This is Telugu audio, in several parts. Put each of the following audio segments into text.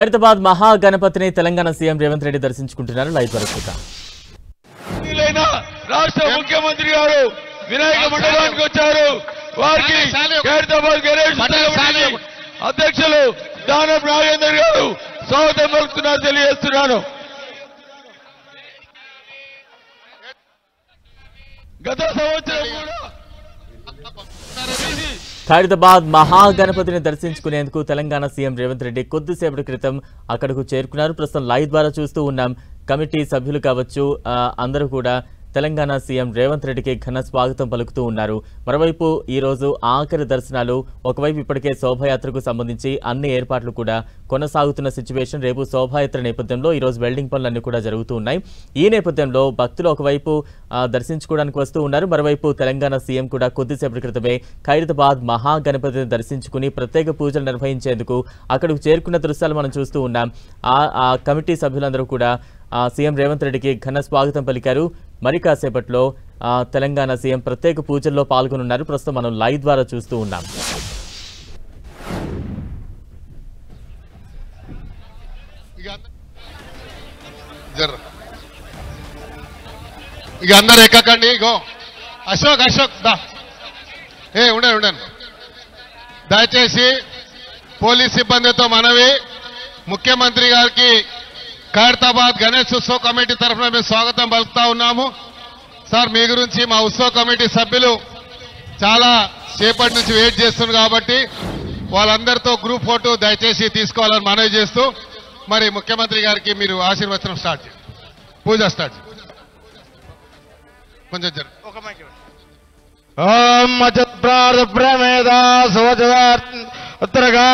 హైదరాబాద్ మహాగణపతిని తెలంగాణ సీఎం రేవంత్ రెడ్డి దర్శించుకుంటున్నారు. లైవ్ వరకు రాష్ట్ర ముఖ్యమంత్రి గారు వినాయక మండపానికి వచ్చారు. వారికి హైదరాబాద్ గణేష్ అధ్యక్షులు దానం నాగేందర్ గారు స్వాగతం పలుకుతున్నారు తెలియజేస్తున్నాను. గత సంవత్సరం కూడా ఖైరతాబాద్ మహాగణపతిని దర్శించుకునేందుకు తెలంగాణ సీఎం రేవంత్ రెడ్డి కొద్దిసేపటి క్రితం అక్కడకు చేరుకున్నారు. ప్రస్తుతం లైవ్ ద్వారా చూస్తూ ఉన్నాం. కమిటీ సభ్యులు కావచ్చు, అందరూ కూడా తెలంగాణ సీఎం రేవంత్ రెడ్డికి ఘన స్వాగతం పలుకుతూ ఉన్నారు. మరోవైపు ఈ రోజు ఆఖరి దర్శనాలు, ఒకవైపు ఇప్పటికే శోభాయాత్రకు సంబంధించి అన్ని ఏర్పాట్లు కూడా కొనసాగుతున్న సిచ్యువేషన్. రేపు శోభాయాత్ర నేపథ్యంలో ఈ రోజు వెల్డింగ్ పనులన్నీ కూడా జరుగుతూ ఉన్నాయి. ఈ నేపథ్యంలో భక్తులు ఒకవైపు దర్శించుకోవడానికి వస్తూ ఉన్నారు. మరోవైపు తెలంగాణ సీఎం కూడా కొద్దిసేపటి క్రితమే ఖైరతాబాద్ మహాగణపతిని దర్శించుకుని ప్రత్యేక పూజలు నిర్వహించేందుకు అక్కడికి చేరుకున్న దృశ్యాలు మనం చూస్తూ ఉన్నాం. ఆ కమిటీ సభ్యులందరూ కూడా సీఎం రేవంత్ రెడ్డికి ఘన స్వాగతం పలికారు. మరి కాసేపట్లో తెలంగాణ సీఎం ప్రత్యేక పూజల్లో పాల్గొనున్నారు. ప్రస్తుతం మనం లైవ్ ద్వారా చూస్తూ ఉన్నాం. ఇక అందరు ఎక్కకండి. గో అశోక్ దా ఉండండి. దయచేసి పోలీస్ సిబ్బందితో మనవి, ముఖ్యమంత్రి గారికి ఖైరతాబాద్ గణేష్ ఉత్సవ కమిటీ తరఫున మేము స్వాగతం పలుకుతా ఉన్నాము. సార్, మీ గురించి మా ఉత్సవ కమిటీ సభ్యులు చాలా సేపటి నుంచి వెయిట్ చేస్తున్నారు కాబట్టి వాళ్ళందరితో గ్రూప్ ఫోటో దయచేసి తీసుకోవాలని మనవి చేస్తూ, మరి ముఖ్యమంత్రి గారికి మీరు ఆశీర్వచనం స్టార్ట్ చేయండి. పూజ స్టార్ట్ కొంచెం జరు. ఓం మచత్ప్రార్థ ప్రమేదా ఉత్తరగా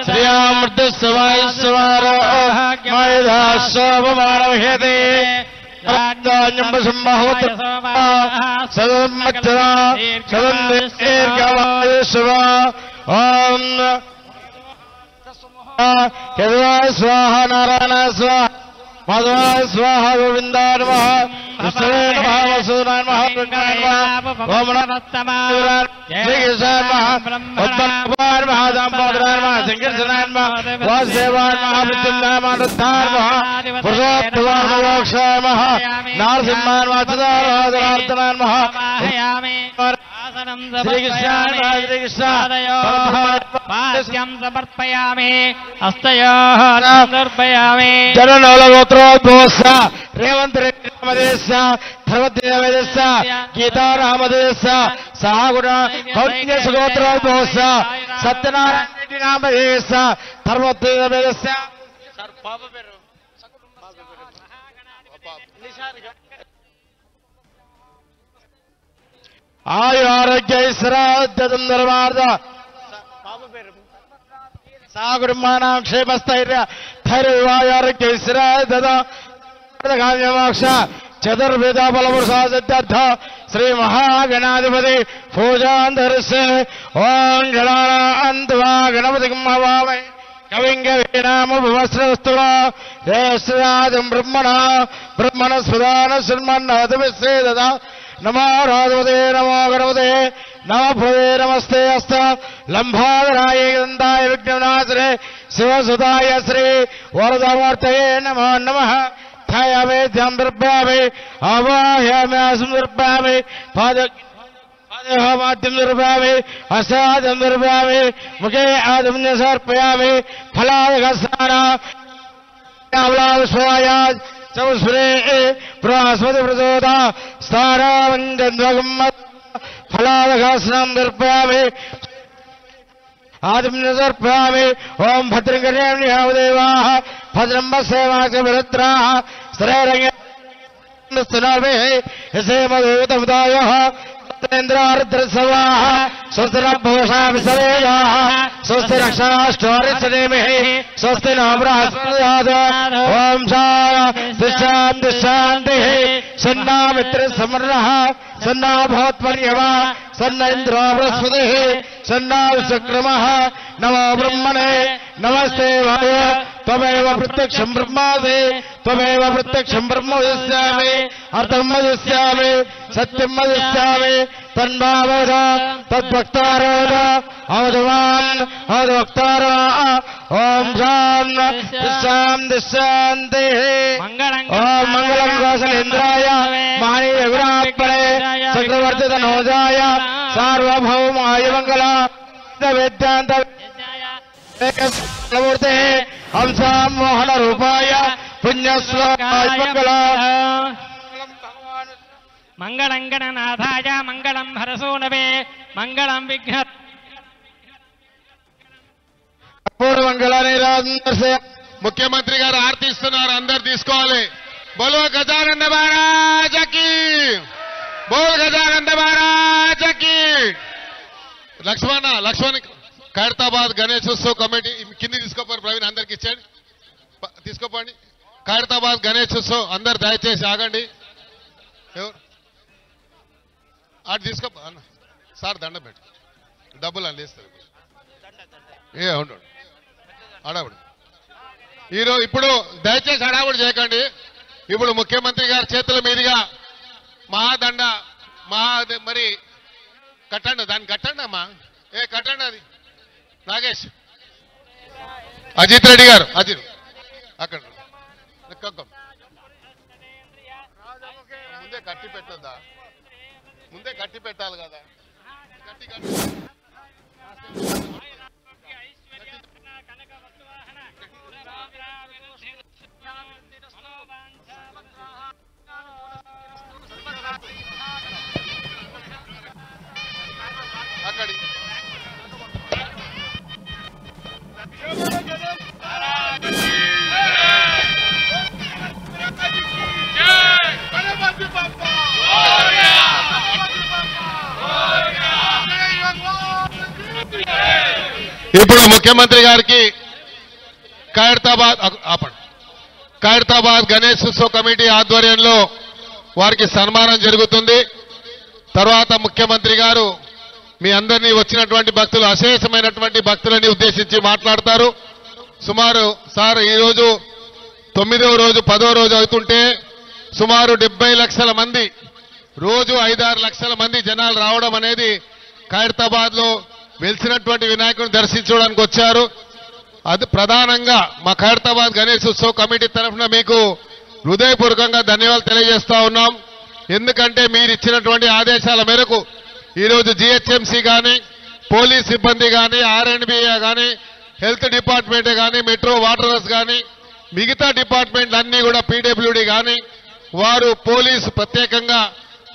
శ్రీయామృతస్వాయిస్వారోహేదే స్వాహ నారాయణ స్వాహ మాధవాయ స్వాహ గోవిందాయ నమః విష్ణువే నమః వసుదేవాయ నమః ఓం నమః శ్రీకృష్ణాయ నమః ఉత్తమాయ నమః దామోదరాయ నమః శంకర్షణాయ నమః వాసుదేవాయ నమః మృత్యుంజయాయ నమః రుద్రాయ నమః పురుషోత్తమాయ మోక్షాయ నమః నారసింహాయ నమః జనార్దనాయ నమః సమర్పయామి హస్తయోః సమర్పయామి జననోలగోత్రోద్భవస్య రేవంత్ రెడ్డి నామధేయస్య ధర్మదేవస్య గీతారామధేయస్య సహగుణ కౌన్యసుగోత్రోద్భవస్య సత్యనారాయణ రెడ్డి నామధేయస్య ధర్మదేవస్య ఆయురారోగ్య ఐశ్వర్యం నిర్మార్ద సాగుర్మాణం క్షేమస్థైర్య ధైర్యవాయోరోగ్య ఐశ్వర్యమోక్ష చతుర్వేద బలపురుషార్థ శ్రీ మహాగణాధిపతి పూజాంతరిస్తే ఓం గణానాన్వా గణపతి హవామై కవింగవీనామవస్రవస్తురాజం బ్రహ్మణ సుధాన శృణ్మన్నవతమిశ్రే దదా నమో రాధవతే నమో గణపతే నమ భవే నమస్తే అస్త లంబాధరాయ దంతాయ విఘ్ననాశనే శివసుతాయ శ్రీ వరదమూర్తయే నమో నమః ధ్యాయామి ధ్యాం దర్భయామి ఆవాహయామి ఆసం దర్భయామి పాదోహమాద్యం దర్భయామి హస్తాద్యం దర్భయామి ముఖే ఆదిమ్య సమర్పయామి ఫలాదఘస్నాన చౌస్ఫురే బృహస్పతి ప్రచోద స్థారామంజన్వగం ఫలాదఘాసనం దర్పయామి ఆదిమ్య సమర్పయామి. ఓం భద్రం కర్యామ్యదేవాః భద్రం పశ్యేమాక్షభిరుద్రాః శ్రేరంగేంద్రస్తునాభిః యసేమదూతముదాయః ఇంద్రారుద్రసవాః స్వస్తి నభూషా విసవేదాః స్వస్తి రక్షాష్టోరిచ్చనేమిః స్వస్తి నో బృహస్పతిర్దధాతు. ఓం శాంతిః సన్నా మిత్ర సమర్ణః సన్నా భవత్పర్యవా సన్న ఇంద్రో బృహస్పతిః సన్నా విశ్వక్రమః నమో బ్రహ్మణే నమస్తే వాయ త్వమేవ ప్రత్యక్షం బ్రహ్మాసి త్వమేవ ప్రత్యక్షం బ్రహ్మ వదిష్యామి అర్థం వదిష్యామి సత్యం వదిష్యామి तन्भावद तद्भक्तारोद अवधवान् अवधभक्तारो ओम शांति शांति ओम मंगलम कौशलेन्द्राय महानीय विरापणे चक्रवर्ती तनोजाय सार्वभौमाय मंगल वेदांत मूर्ते हंसा मोहन रूपाय पुण्यश्लोकाय मंगल मंगलं गणनाथाय मंगलं हरसूनवे मंगलं विघ्न पूर्ण मंगल निरांतर ముఖ్యమంత్రి గారు ఆర్తిస్తున్నారు, అందరు తీసుకోవాలి. బోలో గజానంద మహారాజ్ కి, బోల్ గజానంద మహారాజ్ కి. లక్ష్మణ్ ఖైరతాబాద్ గణేశోత్సవ కమిటీ కింది తీసుకోపోయి ప్రవీణ్ అందరికి ఇచ్చాడు, తీసుకోపోండి. ఖైరతాబాద్ గణేశోత్సవ్ అందరు దయచేసి ఆగండి. ఎవరు అటు తీసుకో సార్, దండం పెట్టు, డబ్బులు అని లేస్తారు. అవును అడవుడు ఈరోజు ఇప్పుడు దయచేసి హడావుడు చేయకండి. ఇప్పుడు ముఖ్యమంత్రి గారి చేతుల మీదుగా మహాదండ మరి కట్టండి, దాన్ని కట్టండి అమ్మా, కట్టండి. అది నాగేష్ అజిత్ రెడ్డి గారు, అజిత్ అక్కడ ముందే కట్టి పెట్టొద్దా, ముందే కట్టి పెట్టాలి కదా. అక్కడి ఇప్పుడు ముఖ్యమంత్రి గారికి ఖైరతాబాద్ గణేశోత్సవ కమిటీ ఆధ్వర్యంలో వారికి సన్మానం జరుగుతుంది. తర్వాత ముఖ్యమంత్రి గారు మీ అందరినీ వచ్చినటువంటి భక్తులు, అశేషమైనటువంటి భక్తులని ఉద్దేశించి మాట్లాడతారు. సుమారు సార్ ఈరోజు 9వ రోజు 10వ రోజు అవుతుంటే సుమారు 70 లక్షల మంది, రోజు 5-6 లక్షల మంది జనాలు రావడం అనేది ఖైరతాబాద్ లో వెలిసినటువంటి వినాయకుడిని దర్శించడానికి వచ్చారు. అది ప్రధానంగా మా ఖైరతాబాద్ గణేశోత్సవ కమిటీ తరఫున మీకు హృదయపూర్వకంగా ధన్యవాదాలు తెలియజేస్తా ఉన్నాం. ఎందుకంటే మీరు ఇచ్చినటువంటి ఆదేశాల మేరకు ఈరోజు జిహెచ్ఎంసీ కానీ, పోలీస్ సిబ్బంది కానీ, ఆర్ఎండ్బిఏ కానీ, హెల్త్ డిపార్ట్మెంట్ కానీ, మెట్రో వాటర్స్ కానీ, మిగతా డిపార్ట్మెంట్లు అన్నీ కూడా పీడబ్ల్యూడీ కానీ, వారు పోలీసు ప్రత్యేకంగా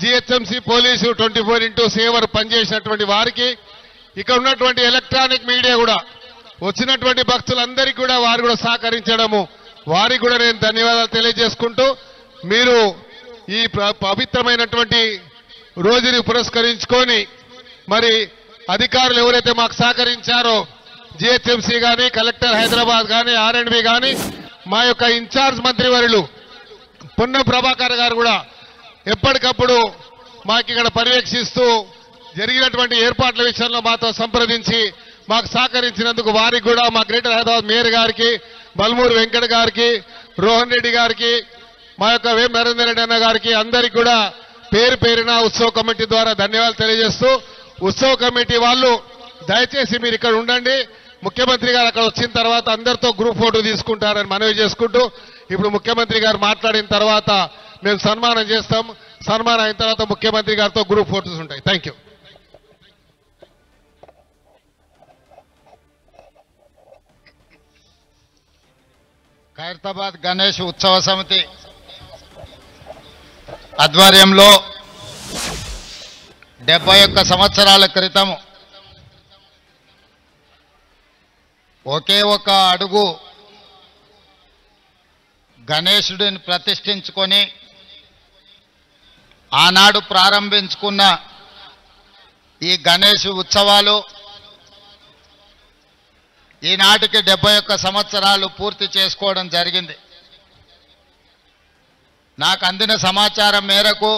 జిహెచ్ఎంసీ పోలీసు 24/7 పనిచేసినటువంటి వారికి, ఇక్కడ ఉన్నటువంటి ఎలక్ట్రానిక్ మీడియా కూడా వచ్చినటువంటి భక్తులందరికీ కూడా వారు కూడా సహకరించడము, వారికి కూడా నేను ధన్యవాదాలు తెలియజేసుకుంటూ, మీరు ఈ పవిత్రమైనటువంటి రోజుని పురస్కరించుకొని మరి అధికారులు ఎవరైతే మాకు సహకరించారో జిహెచ్ఎంసీ కానీ, కలెక్టర్ హైదరాబాద్ కానీ, ఆర్ఎండ్బి కానీ, మా యొక్క ఇన్ఛార్జ్ మంత్రివర్యులు పొన్నం ప్రభాకర్ గారు కూడా ఎప్పటికప్పుడు మాకు ఇక్కడ పర్యవేక్షిస్తూ జరిగినటువంటి ఏర్పాట్ల విషయంలో మాతో సంప్రదించి మాకు సహకరించినందుకు వారికి కూడా మా గ్రేటర్ హైదరాబాద్ మేయర్ గారికి, బల్మూరు వెంకట గారికి, రోహన్ రెడ్డి గారికి, మా యొక్క వేం నరేందర్ రెడ్డి అన్న గారికి అందరికీ కూడా పేరు పేరున ఉత్సవ కమిటీ ద్వారా ధన్యవాదాలు తెలియజేస్తూ, ఉత్సవ కమిటీ వాళ్ళు దయచేసి మీరు ఇక్కడ ఉండండి, ముఖ్యమంత్రి గారు అక్కడ వచ్చిన తర్వాత అందరితో గ్రూప్ ఫోటో తీసుకుంటారని మనవి చేసుకుంటూ, ఇప్పుడు ముఖ్యమంత్రి గారు మాట్లాడిన తర్వాత మేము సన్మానం చేస్తాం. సన్మానం అయిన తర్వాత ముఖ్యమంత్రి గారితో గ్రూప్ ఫోటోస్ ఉంటాయి. Thank you. ఖైరతాబాద్ గణేష్ ఉత్సవ సమితి ఆధ్వర్యంలో 71 సంవత్సరాల క్రితం ఒకే ఒక అడుగు గణేశుడిని ప్రతిష్ఠించుకొని ఆనాడు ప్రారంభించుకున్న ఈ గణేష్ ఉత్సవాలు ఈనాటికి 71 సంవత్సరాలు పూర్తి చేసుకోవడం జరిగింది. నాకు అందిన సమాచారం మేరకు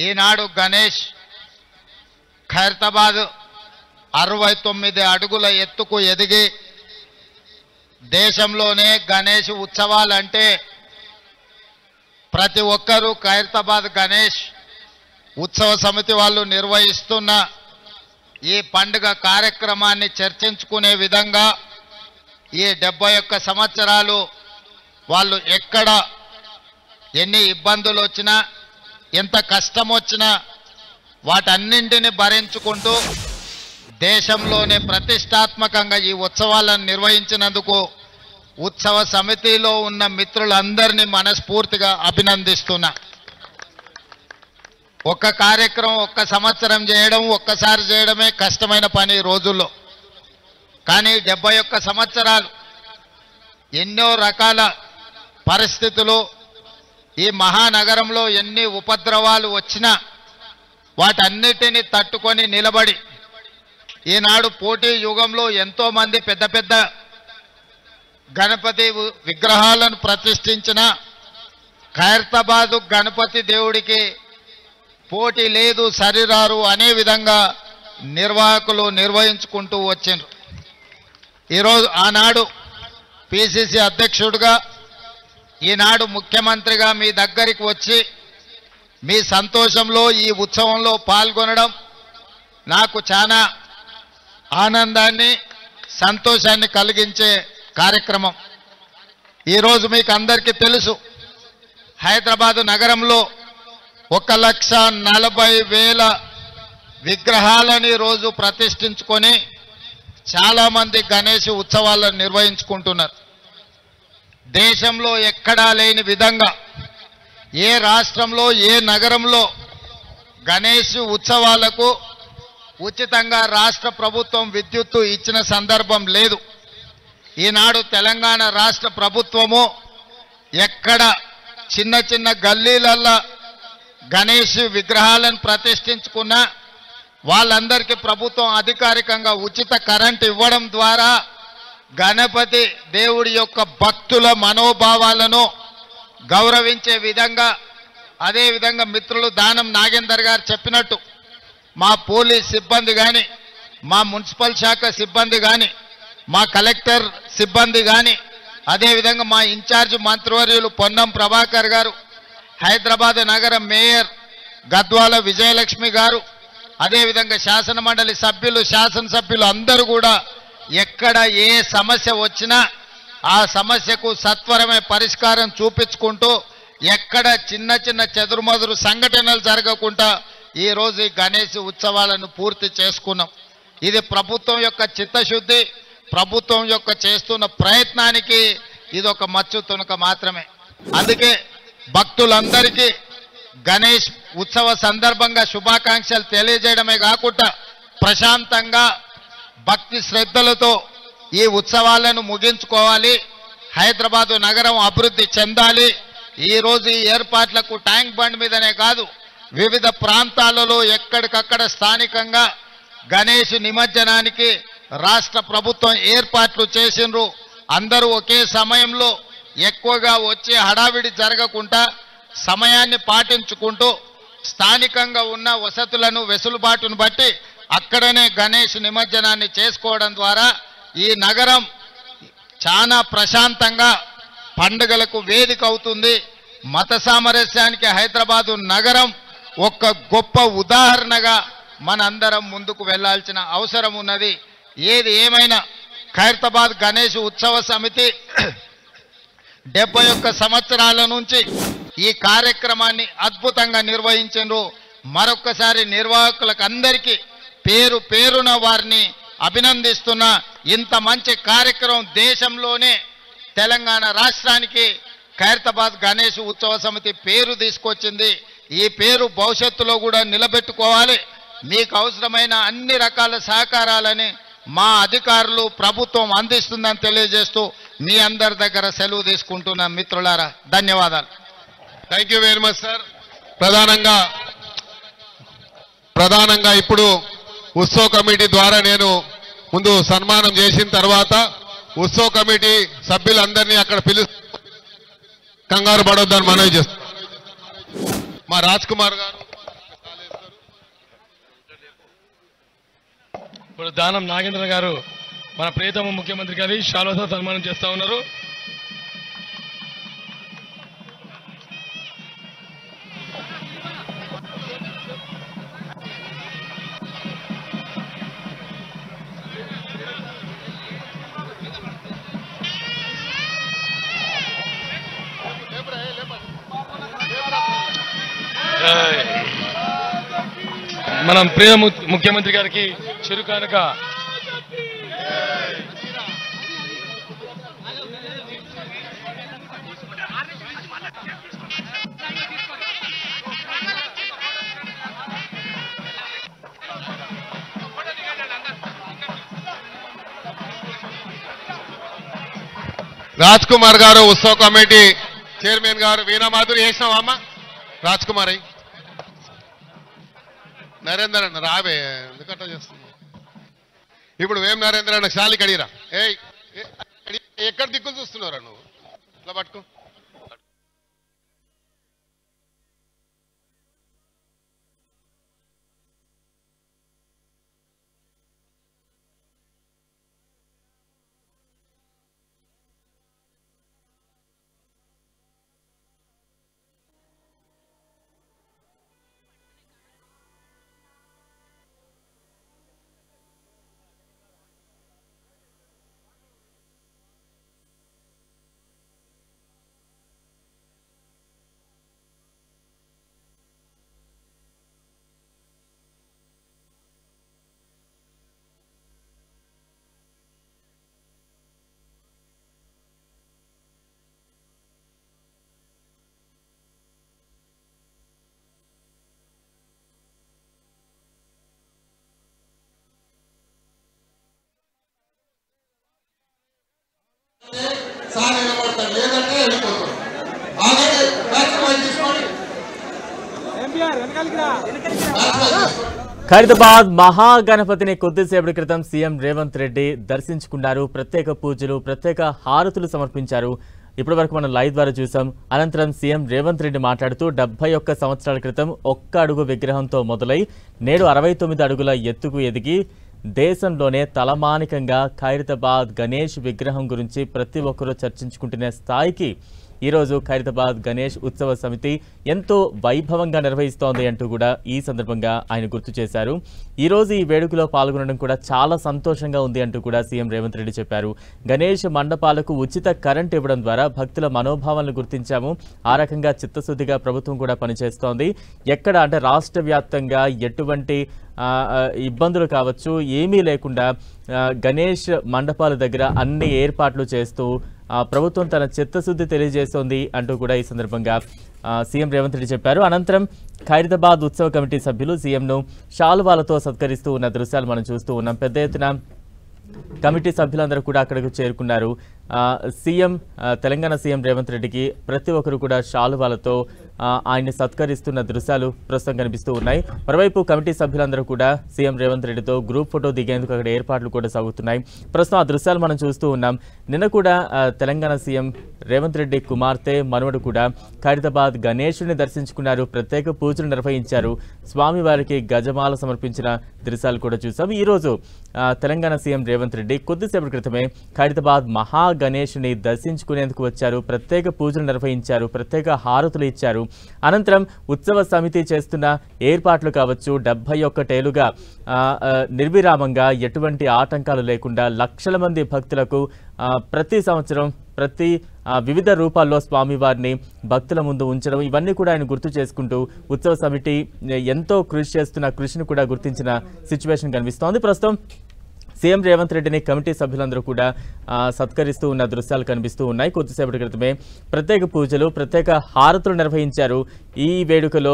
ఈనాడు గణేష్ ఖైరతాబాద్ 69 అడుగుల ఎత్తుకు ఎదిగి దేశంలోనే గణేష్ ఉత్సవాలంటే ప్రతి ఒక్కరూ ఖైరతాబాద్ గణేష్ ఉత్సవ సమితి వాళ్ళు నిర్వహిస్తున్న ఈ పండుగ కార్యక్రమాన్ని చర్చించుకునే విధంగా ఈ 71 సంవత్సరాలు వాళ్ళు ఎక్కడ ఎన్ని ఇబ్బందులు వచ్చినా ఎంత కష్టం వచ్చినా వాటన్నింటిని భరించుకుంటూ దేశంలోనే ప్రతిష్టాత్మకంగా ఈ ఉత్సవాలను నిర్వహించినందుకు ఉత్సవ సమితిలో ఉన్న మిత్రులందరినీ మనస్ఫూర్తిగా అభినందిస్తున్నా. ఒక్క కార్యక్రమం ఒక్క సంవత్సరం చేయడం ఒక్కసారి చేయడమే కష్టమైన పని ఈ రోజుల్లో. కానీ 71 సంవత్సరాలు ఎన్నో రకాల పరిస్థితులు ఈ మహానగరంలో ఎన్ని ఉపద్రవాలు వచ్చినా వాటన్నిటిని తట్టుకొని నిలబడి ఈనాడు పోటీ యుగంలో ఎంతో మంది పెద్ద పెద్ద గణపతి విగ్రహాలను ప్రతిష్ఠించిన ఖైరతాబాదు గణపతి దేవుడికి పోటీ లేదు సరిరారు అనే విధంగా నిర్వాహకులు నిర్వహించుకుంటూ వచ్చిండ్రు. ఈరోజు ఆనాడు పిసిసి అధ్యక్షుడిగా ఈనాడు ముఖ్యమంత్రిగా మీ దగ్గరికి వచ్చి మీ సంతోషంలో ఈ ఉత్సవంలో పాల్గొనడం నాకు చాలా ఆనందాన్ని సంతోషాన్ని కలిగించే కార్యక్రమం. ఈరోజు మీకు అందరికీ తెలుసు హైదరాబాదు నగరంలో 1,40,000 విగ్రహాలని రోజు ప్రతిష్ఠించుకొని చాలామంది గణేష్ ఉత్సవాలను నిర్వహించుకుంటున్నారు. దేశంలో ఎక్కడా లేని విధంగా ఏ రాష్ట్రంలో ఏ నగరంలో గణేష్ ఉత్సవాలకు ఉచితంగా రాష్ట్ర ప్రభుత్వం విద్యుత్తు ఇచ్చిన సందర్భం లేదు. ఈనాడు తెలంగాణ రాష్ట్ర ప్రభుత్వము ఎక్కడ చిన్న చిన్న గల్లీలల్లో గణేష్ విగ్రహాలను ప్రతిష్ఠించుకున్నా వాళ్ళందరికీ ప్రభుత్వం అధికారికంగా ఉచిత కరెంట్ ఇవ్వడం ద్వారా గణపతి దేవుడి యొక్క భక్తుల మనోభావాలను గౌరవించే విధంగా అదేవిధంగా మిత్రులు దానం నాగేందర్ గారు చెప్పినట్టు మా పోలీస్ సిబ్బంది కానీ మా మున్సిపల్ శాఖ సిబ్బంది కానీ మా కలెక్టర్ సిబ్బంది కానీ అదేవిధంగా మా ఇన్ఛార్జ్ మంత్రివర్యులు పొన్నం ప్రభాకర్ గారు హైదరాబాద్ నగర మేయర్ గద్వాల విజయలక్ష్మి గారు అదేవిధంగా శాసన మండలి సభ్యులు శాసనసభ్యులు అందరూ కూడా ఎక్కడ ఏ సమస్య వచ్చినా ఆ సమస్యకు సత్వరమే పరిష్కారం చూపించుకుంటూ ఎక్కడ చిన్న చిన్న చెదురుమదురు సంఘటనలు జరగకుండా ఈరోజు ఈ గణేష్ ఉత్సవాలను పూర్తి చేసుకున్నాం. ఇది ప్రభుత్వం యొక్క చిత్తశుద్ధి, ప్రభుత్వం యొక్క చేస్తున్న ప్రయత్నానికి ఇది ఒక మచ్చు తునక మాత్రమే. అందుకే భక్తులందరికీ గణేష్ ఉత్సవ సందర్భంగా శుభాకాంక్షలు తెలియజేయడమే కాకుండా ప్రశాంతంగా భక్తి శ్రద్ధలతో ఈ ఉత్సవాలను ముగించుకోవాలి, హైదరాబాదు నగరం అభివృద్ధి చెందాలి. ఈరోజు ఈ ఏర్పాట్లకు ట్యాంక్ బండ్ మీదనే కాదు వివిధ ప్రాంతాలలో ఎక్కడికక్కడ స్థానికంగా గణేష్ నిమజ్జనానికి రాష్ట్ర ప్రభుత్వం ఏర్పాట్లు చేసిండ్రు. అందరూ ఒకే సమయంలో ఎక్కువగా వచ్చే హడావిడి జరగకుండా సమయాన్ని పాటించుకుంటూ స్థానికంగా ఉన్న వసతులను వెసులుబాటును బట్టి అక్కడనే గణేష్ నిమజ్జనాన్ని చేసుకోవడం ద్వారా ఈ నగరం చాలా ప్రశాంతంగా పండుగలకు వేదిక అవుతుంది. మత సామరస్యానికి హైదరాబాదు నగరం ఒక గొప్ప ఉదాహరణగా మనందరం ముందుకు వెళ్లాల్సిన అవసరం ఉన్నది. ఏది ఏమైనా ఖైరతాబాద్ గణేష్ ఉత్సవ సమితి 71 సంవత్సరాల నుంచి ఈ కార్యక్రమాన్ని అద్భుతంగా నిర్వహించారు. మరొక్కసారి నిర్వాహకులకు అందరికీ పేరు పేరున వారిని అభినందిస్తున్నా. ఇంత మంచి కార్యక్రమం దేశంలోనే తెలంగాణ రాష్ట్రానికి ఖైరతాబాద్ గణేష్ ఉత్సవ సమితి పేరు తీసుకొచ్చింది. ఈ పేరు భవిష్యత్తులో కూడా నిలబెట్టుకోవాలి. మీకు అవసరమైన అన్ని రకాల సహకారాలని మా అధికారులు ప్రభుత్వం అందిస్తుందని తెలియజేస్తూ మీ అందరి దగ్గర సెలవు తీసుకుంటున్న మిత్రులారా ధన్యవాదాలు. Thank you very much sir. ప్రధానంగా ఇప్పుడు ఉత్సవ కమిటీ ద్వారా నేను ముందు సన్మానం చేసిన తర్వాత ఉత్సవ కమిటీ సభ్యులందరినీ అక్కడ కంగారు పడొద్దని మనవి చేస్తాం. మా రాజ్ కుమార్ గారు ఇప్పుడు దానం నాగేంద్ర గారు మన ప్రియతమ ముఖ్యమంత్రి గారి శాలువాతో సన్మానం చేస్తా ఉన్నారు. మనం ప్రియ ముఖ్యమంత్రి గారికి చిరుకానుక రాజ్ కుమార్ గారు ఉత్సవ కమిటీ చైర్మన్ గారు వీణా మాధురి వేసినావా అమ్మ రాజ్ కుమార్ అయ్యి నరేందర్ అన్న రావే ఎందుకంటే చేస్తున్నా ఇప్పుడు వేం నరేంద్ర అన్న శాలి కడిగిరా ఎక్కడ దిక్కులు చూస్తున్నారా నువ్వు ఇట్లా పట్టుకో లేదంటే వెళ్ళిపోతాడు ఖైరతాబాద్ మహాగణపతిని కొద్దిసేపటి క్రితం సీఎం రేవంత్ రెడ్డి దర్శించుకున్నారు. ప్రత్యేక పూజలు, ప్రత్యేక హారతులు సమర్పించారు. ఇప్పటి వరకు మనం లైవ్ ద్వారా చూసాం. అనంతరం సీఎం రేవంత్ రెడ్డి మాట్లాడుతూ 71 సంవత్సరాల క్రితం ఒక్క అడుగు విగ్రహంతో మొదలై నేడు 69 అడుగుల ఎత్తుకు ఎదిగి దేశంలోనే తలమానికంగా ఖైరతాబాద్ గణేష్ విగ్రహం గురించి ప్రతి ఒక్కరూ చర్చించుకుంటున్న స్థాయికి ఈరోజు ఖైరతాబాద్ గణేష్ ఉత్సవ సమితి ఎంతో వైభవంగా నిర్వహిస్తోంది అంటూ కూడా ఈ సందర్భంగా ఆయన గుర్తు చేశారు. ఈరోజు ఈ వేడుకలో పాల్గొనడం కూడా చాలా సంతోషంగా ఉంది అంటూ కూడా సీఎం రేవంత్ రెడ్డి చెప్పారు. గణేష్ మండపాలకు ఉచిత కరెంట్ ఇవ్వడం ద్వారా భక్తుల మనోభావాలను గుర్తించాము. ఆ రకంగా చిత్తశుద్ధిగా ప్రభుత్వం కూడా పనిచేస్తోంది. ఎక్కడ అంటే రాష్ట్ర వ్యాప్తంగా ఎటువంటి ఇబ్బందులు కావచ్చు ఏమీ లేకుండా గణేష్ మండపాల దగ్గర అన్ని ఏర్పాట్లు చేస్తూ ప్రభుత్వం తన చిత్తశుద్ధి తెలియజేస్తోంది అంటూ కూడా ఈ సందర్భంగా సీఎం రేవంత్ రెడ్డి చెప్పారు. అనంతరం ఖైరతాబాద్ ఉత్సవ కమిటీ సభ్యులు సీఎంను శాలువాలతో సత్కరిస్తూ ఉన్న దృశ్యాలు మనం చూస్తూ ఉన్నాం. పెద్ద ఎత్తున కమిటీ సభ్యులందరూ కూడా అక్కడికి చేరుకున్నారు. తెలంగాణ సీఎం రేవంత్ రెడ్డికి ప్రతి ఒక్కరు కూడా శాలువాలతో ఆయన్ని సత్కరిస్తున్న దృశ్యాలు ప్రస్తుతం కనిపిస్తూ ఉన్నాయి. మరోవైపు కమిటీ సభ్యులందరూ కూడా సీఎం రేవంత్ రెడ్డితో గ్రూప్ ఫోటో దిగేందుకు అక్కడ ఏర్పాట్లు కూడా సాగుతున్నాయి. ప్రస్తుతం ఆ దృశ్యాలు మనం చూస్తూ ఉన్నాం. నిన్న కూడా తెలంగాణ సీఎం రేవంత్ రెడ్డి కుమార్తె మనవడు కూడా ఖైరతాబాద్ గణేశుడిని దర్శించుకున్నారు. ప్రత్యేక పూజలు నిర్వహించారు. స్వామివారికి గజమాల సమర్పించిన దృశ్యాలు కూడా చూసాం. ఈరోజు తెలంగాణ సీఎం రేవంత్ రెడ్డి కొద్దిసేపటి క్రితమే ఖైరతాబాద్ మహా గణేశుని దర్శించుకునేందుకు వచ్చారు. ప్రత్యేక పూజలు నిర్వహించారు. ప్రత్యేక హారతులు ఇచ్చారు. అనంతరం ఉత్సవ సమితి చేస్తున్న ఏర్పాట్లు కావచ్చు 71 ఏళ్లుగా నిర్విరామంగా ఎటువంటి ఆటంకాలు లేకుండా లక్షల మంది భక్తులకు ప్రతి సంవత్సరం వివిధ రూపాల్లో స్వామివారిని భక్తుల ముందు ఉంచడం ఇవన్నీ కూడా ఆయన గుర్తు చేసుకుంటూ ఉత్సవ సమితి ఎంతో కృషి చేస్తున్న కృషిని కూడా గుర్తించిన సిచ్యువేషన్ కనిపిస్తోంది. ప్రస్తుతం సీఎం రేవంత్ రెడ్డిని కమిటీ సభ్యులందరూ కూడా సత్కరిస్తూ ఉన్న దృశ్యాలు కనిపిస్తూ ఉన్నాయి. కొద్దిసేపటి క్రితమే ప్రత్యేక పూజలు, ప్రత్యేక హారతులు నిర్వహించారు. ఈ వేడుకలో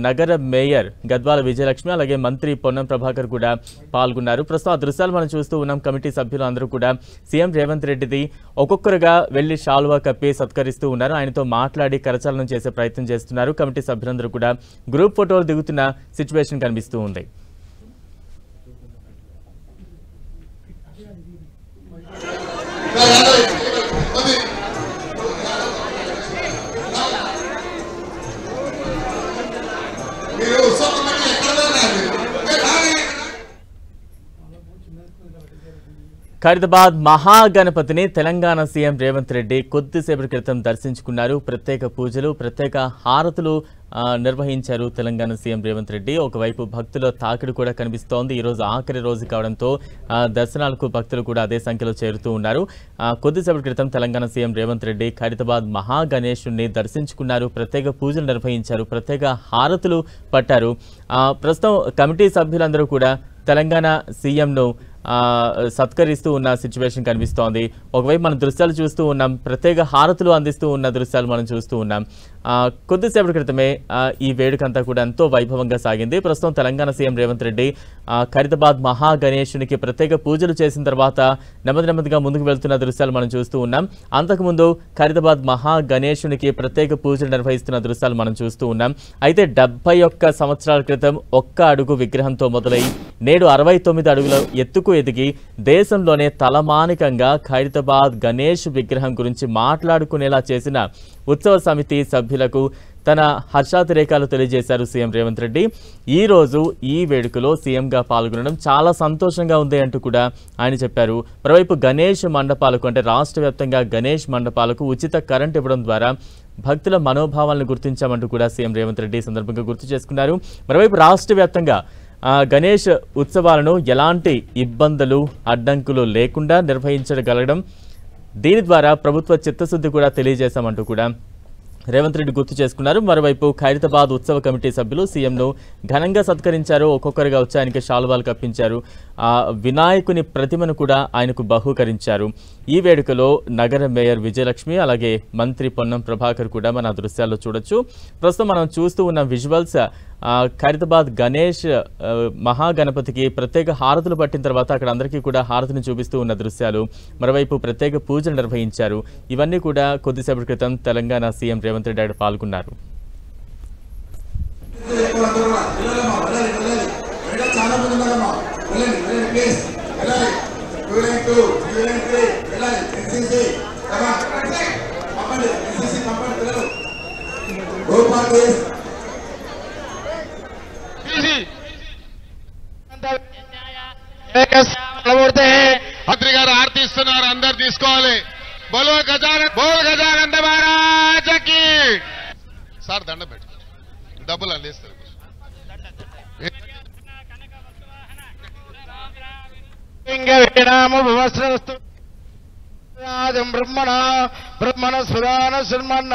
నగర మేయర్ గద్వాల విజయలక్ష్మి అలాగే మంత్రి పొన్నం ప్రభాకర్ కూడా పాల్గొన్నారు. ప్రస్తుతం ఆ దృశ్యాలు మనం చూస్తూ ఉన్నాం. కమిటీ సభ్యులు అందరూ కూడా సీఎం రేవంత్ రెడ్డిది ఒక్కొక్కరుగా వెళ్లి శాలువా కప్పి సత్కరిస్తూ ఉన్నారు. ఆయనతో మాట్లాడి కరచాలనం చేసే ప్రయత్నం చేస్తున్నారు. కమిటీ సభ్యులందరూ కూడా గ్రూప్ ఫోటోలు దిగుతున్న సిచ్యువేషన్ కనిపిస్తూ ఉంది. ఖైరతాబాద్ మహాగణపతిని తెలంగాణ సీఎం రేవంత్ రెడ్డి కొద్దిసేపటి క్రితం దర్శించుకున్నారు. ప్రత్యేక పూజలు, ప్రత్యేక హారతులు నిర్వహించారు తెలంగాణ సీఎం రేవంత్ రెడ్డి. ఒకవైపు భక్తుల తాకిడి కూడా కనిపిస్తోంది. ఈరోజు ఆఖరి రోజు కావడంతో దర్శనాలకు భక్తులు కూడా అదే సంఖ్యలో చేరుతూ ఉన్నారు. కొద్దిసేపటి క్రితం తెలంగాణ సీఎం రేవంత్ రెడ్డి ఖైరతాబాద్ మహాగణేశుడిని దర్శించుకున్నారు. ప్రత్యేక పూజలు నిర్వహించారు, ప్రత్యేక హారతులు పట్టారు. ప్రస్తుతం కమిటీ సభ్యులందరూ కూడా తెలంగాణ సీఎంను సత్కరిస్తూ ఉన్న సిచ్యువేషన్ కనిపిస్తోంది. ఒకవైపు మనం దృశ్యాలు చూస్తూ ఉన్నాం, ప్రత్యేక హారతులు అందిస్తూ ఉన్న దృశ్యాలు మనం చూస్తూ ఉన్నాం. కొద్దిసేపటి క్రితమే ఈ వేడుకంతా కూడా ఎంతో వైభవంగా సాగింది. ప్రస్తుతం తెలంగాణ సీఎం రేవంత్ రెడ్డి ఖైరతాబాద్ మహాగణేశునికి ప్రత్యేక పూజలు చేసిన తర్వాత నెమ్మదిగా ముందుకు వెళ్తున్న దృశ్యాలు మనం చూస్తూ ఉన్నాం. అంతకుముందు ఖైరతాబాద్ మహాగణేశునికి ప్రత్యేక పూజలు నిర్వహిస్తున్న దృశ్యాలు మనం చూస్తూ ఉన్నాం. అయితే 71 సంవత్సరాల క్రితం ఒక్క అడుగు విగ్రహంతో మొదలై నేడు 69 అడుగుల ఎత్తుకు ఎదిగి దేశంలోనే తలమానికంగా ఖైరతాబాద్ గణేష్ విగ్రహం గురించి మాట్లాడుకునేలా చేసిన ఉత్సవ సమితి సభ్యులకు తన హర్షాతిరేకాలు తెలియజేశారు సీఎం రేవంత్ రెడ్డి. ఈ రోజు ఈ వేడుకలో సీఎంగా పాల్గొనడం చాలా సంతోషంగా ఉంది అంటూ కూడా ఆయన చెప్పారు. మరోవైపు గణేష్ మండపాలకు అంటే రాష్ట్ర వ్యాప్తంగా గణేష్ మండపాలకు ఉచిత కరెంట్ ఇవ్వడం ద్వారా భక్తుల మనోభావాలను గుర్తించామంటూ కూడా సీఎం రేవంత్ రెడ్డి సందర్భంగా గుర్తు చేసుకున్నారు. మరోవైపు రాష్ట్ర వ్యాప్తంగా గణేష్ ఉత్సవాలను ఎలాంటి ఇబ్బందులు అడ్డంకులు లేకుండా నిర్వహించగలగడం, దీని ద్వారా ప్రభుత్వ చిత్తశుద్ధి కూడా తెలియజేశామంటూ కూడా రేవంత్ రెడ్డి గుర్తు చేసుకున్నారు. మరోవైపు ఖైరతాబాద్ ఉత్సవ కమిటీ సభ్యులు సీఎంను ఘనంగా సత్కరించారు. ఒక్కొక్కరిగా వచ్చి ఆయనకి శాలువాలు కప్పించారు. వినాయకుని ప్రతిమను కూడా ఆయనకు బహూకరించారు. ఈ వేడుకలో నగర మేయర్ విజయలక్ష్మి అలాగే మంత్రి పొన్నం ప్రభాకర్ కూడా మన దృశ్యాల్లో చూడొచ్చు. ప్రస్తుతం మనం చూస్తూ ఉన్న విజువల్స్ ఖైరతాబాద్ గణేష్ మహాగణపతికి ప్రత్యేక హారతులు పట్టిన తర్వాత అక్కడ అందరికీ కూడా హారతిని చూపిస్తూ ఉన్న దృశ్యాలు. మరోవైపు ప్రత్యేక పూజలు నిర్వహించారు. ఇవన్నీ కూడా కొద్దిసేపటి క్రితం తెలంగాణ సీఎం రేవంత్ రెడ్డి పాల్గొన్నారు. మంత్రి గారు ఆర్తిస్తున్నారు, అందరు తీసుకోవాలి. బోలో గజానంద మహారాజకి సార్ దండం పెట్టు, డబ్బులు అందిస్తారు. బ్రహ్మణ బ్రహ్మణ సురాన సున్మన్న